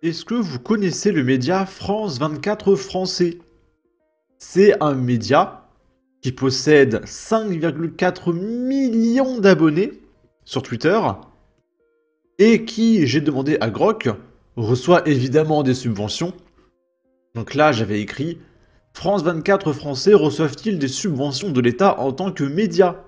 Est-ce que vous connaissez le média France 24 français? C'est un média qui possède 5,4 millions d'abonnés sur Twitter et qui, j'ai demandé à Grok, reçoit évidemment des subventions. Donc là, j'avais écrit France 24 français reçoivent-ils des subventions de l'État en tant que média?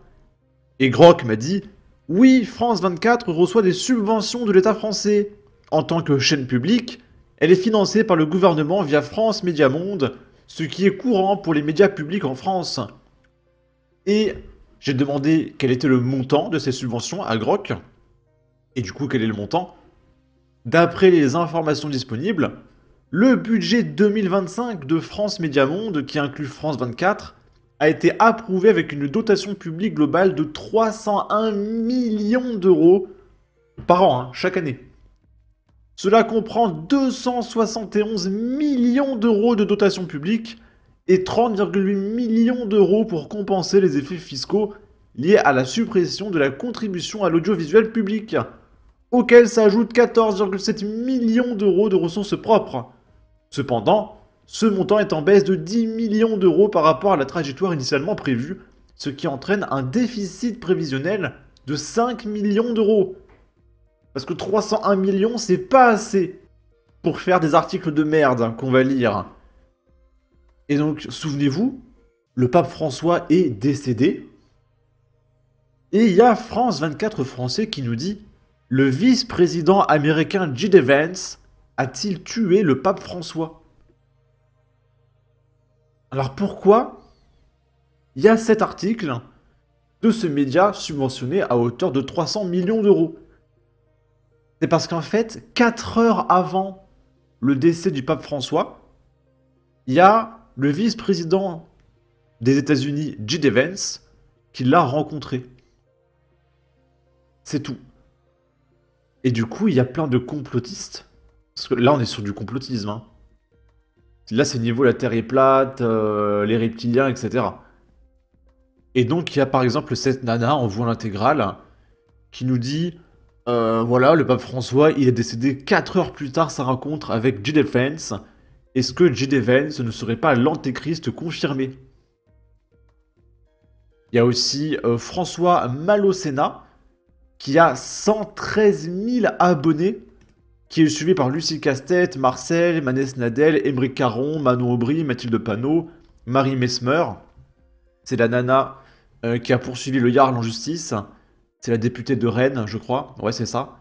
Et Grok m'a dit oui, France 24 reçoit des subventions de l'État français. En tant que chaîne publique, elle est financée par le gouvernement via France Média Monde, ce qui est courant pour les médias publics en France. Et j'ai demandé quel était le montant de ces subventions à Grok. Et du coup, quel est le montant? D'après les informations disponibles, le budget 2025 de France Média Monde, qui inclut France 24, a été approuvé avec une dotation publique globale de 301 millions d'euros par an, chaque année. Cela comprend 271 millions d'euros de dotation publique et 30,8 millions d'euros pour compenser les effets fiscaux liés à la suppression de la contribution à l'audiovisuel public, auquel s'ajoutent 14,7 millions d'euros de ressources propres. Cependant, ce montant est en baisse de 10 millions d'euros par rapport à la trajectoire initialement prévue, ce qui entraîne un déficit prévisionnel de 5 millions d'euros. Parce que 301 millions, c'est pas assez pour faire des articles de merde qu'on va lire. Et donc, souvenez-vous, le pape François est décédé. Et il y a France 24 français qui nous dit « Le vice-président américain J.D. Vance a-t-il tué le pape François ?» Alors pourquoi il y a cet article de ce média subventionné à hauteur de 300 millions d'euros? C'est parce qu'en fait, 4 heures avant le décès du pape François, il y a le vice-président des États-Unis, J.D. Vance, qui l'a rencontré. C'est tout. Et du coup, il y a plein de complotistes. Parce que là, on est sur du complotisme. Hein. Là, c'est niveau la Terre est plate, les reptiliens, etc. Et donc, il y a par exemple cette nana en voix intégrale qui nous dit voilà, le pape François, il est décédé 4 heures plus tard sa rencontre avec J.D. Vance. Est-ce que J.D. Vance ne serait pas l'antéchrist confirmé? Il y a aussi François Malocena, qui a 113 000 abonnés, qui est suivi par Lucie Castet, Marcel, Manès Nadel, Émeric Caron, Manon Aubry, Mathilde Panot, Marie Mesmer. C'est la nana qui a poursuivi le Jarl en justice. C'est la députée de Rennes, je crois. Ouais, c'est ça.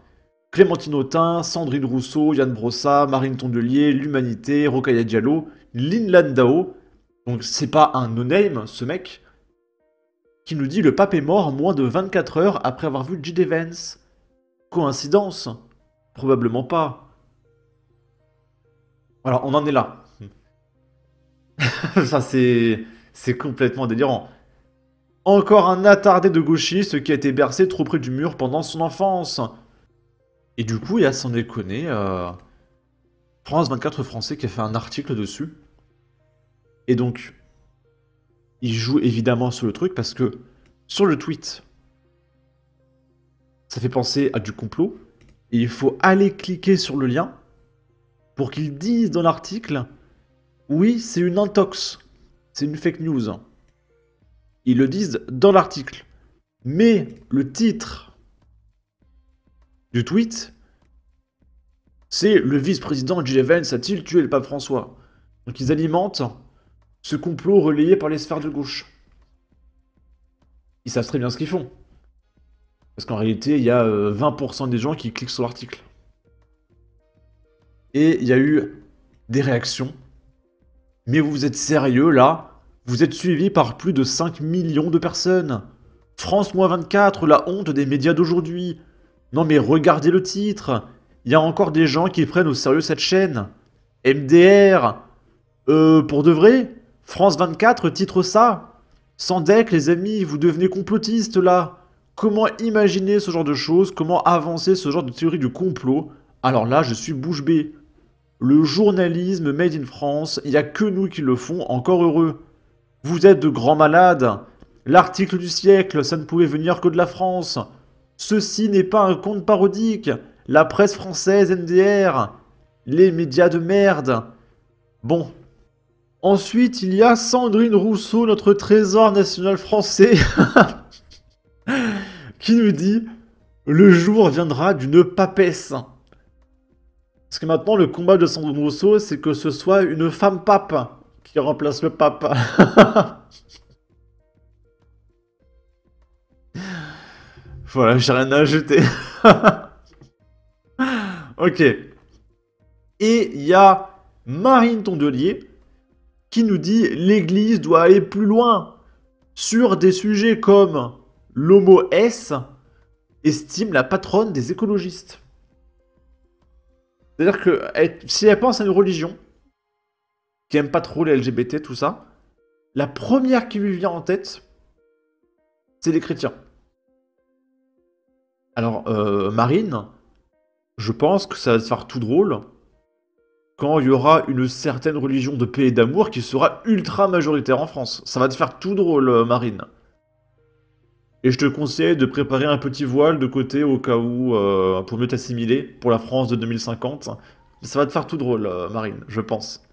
Clémentine Autain, Sandrine Rousseau, Yann Brossat, Marine Tondelier, l'Humanité, Rokhaya Diallo, Lynn Landau. Donc c'est pas un no-name, ce mec, qui nous dit le pape est mort moins de 24 heures après avoir vu J.D. Vance. Coïncidence? Probablement pas. Voilà, on en est là. Ça, c'est complètement délirant. Encore un attardé de gauchiste qui a été bercé trop près du mur pendant son enfance. Et du coup, il y a sans déconner France 24 français qui a fait un article dessus. Et donc, il joue évidemment sur le truc parce que sur le tweet, ça fait penser à du complot. Et il faut aller cliquer sur le lien pour qu'ils disent dans l'article oui, c'est une intox, c'est une fake news. Ils le disent dans l'article. Mais le titre du tweet, c'est le vice-président J.D. Vance a-t-il tué le pape François? Donc ils alimentent ce complot relayé par les sphères de gauche. Ils savent très bien ce qu'ils font. Parce qu'en réalité, il y a 20% des gens qui cliquent sur l'article. Et il y a eu des réactions. Mais vous êtes sérieux là? Vous êtes suivi par plus de 5 millions de personnes. France-24, la honte des médias d'aujourd'hui. Non mais regardez le titre. Il y a encore des gens qui prennent au sérieux cette chaîne. MDR. Pour de vrai? France 24 titre ça. Sans deck les amis, vous devenez complotistes là. Comment imaginer ce genre de choses? Comment avancer ce genre de théorie du complot? Alors là, je suis bouche bée. Le journalisme made in France, il n'y a que nous qui le font, encore heureux. Vous êtes de grands malades. L'article du siècle, ça ne pouvait venir que de la France. Ceci n'est pas un conte parodique. La presse française, MDR. Les médias de merde. Bon. Ensuite, il y a Sandrine Rousseau, notre trésor national français, qui nous dit « Le jour viendra d'une papesse ». Parce que maintenant, le combat de Sandrine Rousseau, c'est que ce soit une femme pape qui remplace le pape. Voilà, j'ai rien à ajouter. Ok. Et il y a Marine Tondelier qui nous dit « L'Église doit aller plus loin sur des sujets comme l'homo-S, estime la patronne des écologistes. » C'est-à-dire que si elle pense à une religion qui aime pas trop les LGBT, tout ça, la première qui lui vient en tête, c'est les chrétiens. Alors, Marine, je pense que ça va se faire tout drôle quand il y aura une certaine religion de paix et d'amour qui sera ultra majoritaire en France. Ça va te faire tout drôle, Marine. Et je te conseille de préparer un petit voile de côté au cas où, pour mieux t'assimiler, pour la France de 2050. Ça va te faire tout drôle, Marine, je pense.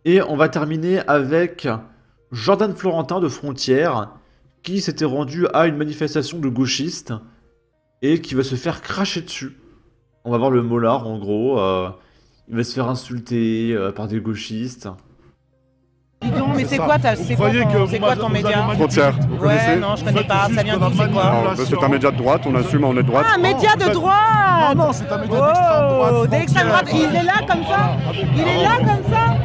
Et on va terminer avec Jordan Florentin de Frontières, qui s'était rendu à une manifestation de gauchistes, et qui va se faire cracher dessus. On va voir le mollard, en gros. Il va se faire insulter par des gauchistes. Dis donc, mais c'est quoi ton média? Frontières, vous connaissez? Non, je connais pas. Ça vient d'où, c'est quoi? C'est un média de droite, on assume, on est de droite. Ah, un média de droite! Non, c'est un média d'extrême droite. D'extrême droite, il est là comme ça? Il est là comme ça?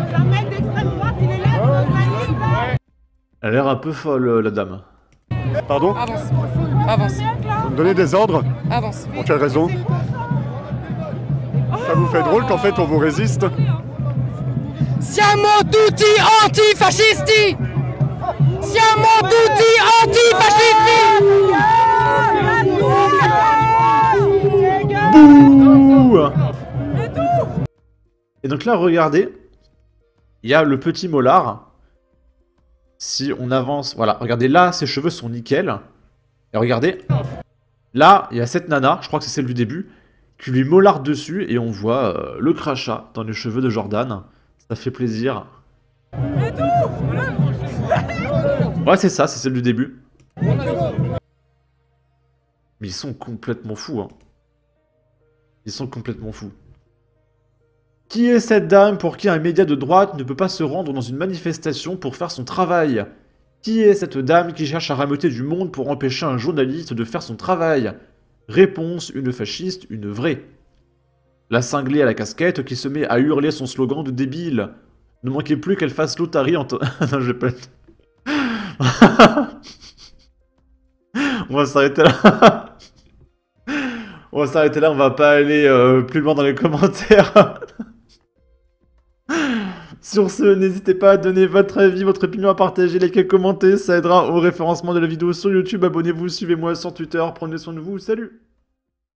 C'est un mec d'extrême droite, il est là comme ça? Elle a l'air un peu folle, la dame. Pardon? Avance. Avance. Vous me donnez des ordres? Avance. Pour quelle raison? Ça vous fait drôle qu'en fait on vous résiste? Siamo tutti antifascisti! Siamo tutti antifascisti! Bouh! Et donc là, regardez, il y a le petit mollard. Si on avance, voilà, regardez là, ses cheveux sont nickel. Et regardez, là, il y a cette nana, je crois que c'est celle du début, qui lui mollarde dessus et on voit le crachat dans les cheveux de Jordan. Ça fait plaisir. Ouais, c'est ça, c'est celle du début. Mais ils sont complètement fous, hein. Ils sont complètement fous. Qui est cette dame pour qui un média de droite ne peut pas se rendre dans une manifestation pour faire son travail? Qui est cette dame qui cherche à rameuter du monde pour empêcher un journaliste de faire son travail? Réponse, une fasciste, une vraie. La cinglée à la casquette qui se met à hurler son slogan de débile. Ne manquez plus qu'elle fasse l'otarie en... Non, je vais pas... On va s'arrêter là. On va s'arrêter là, on va pas aller plus loin dans les commentaires. Sur ce, n'hésitez pas à donner votre avis, votre opinion, à partager, liker, commenter, ça aidera au référencement de la vidéo sur YouTube. Abonnez-vous, suivez-moi sur Twitter, prenez soin de vous, salut!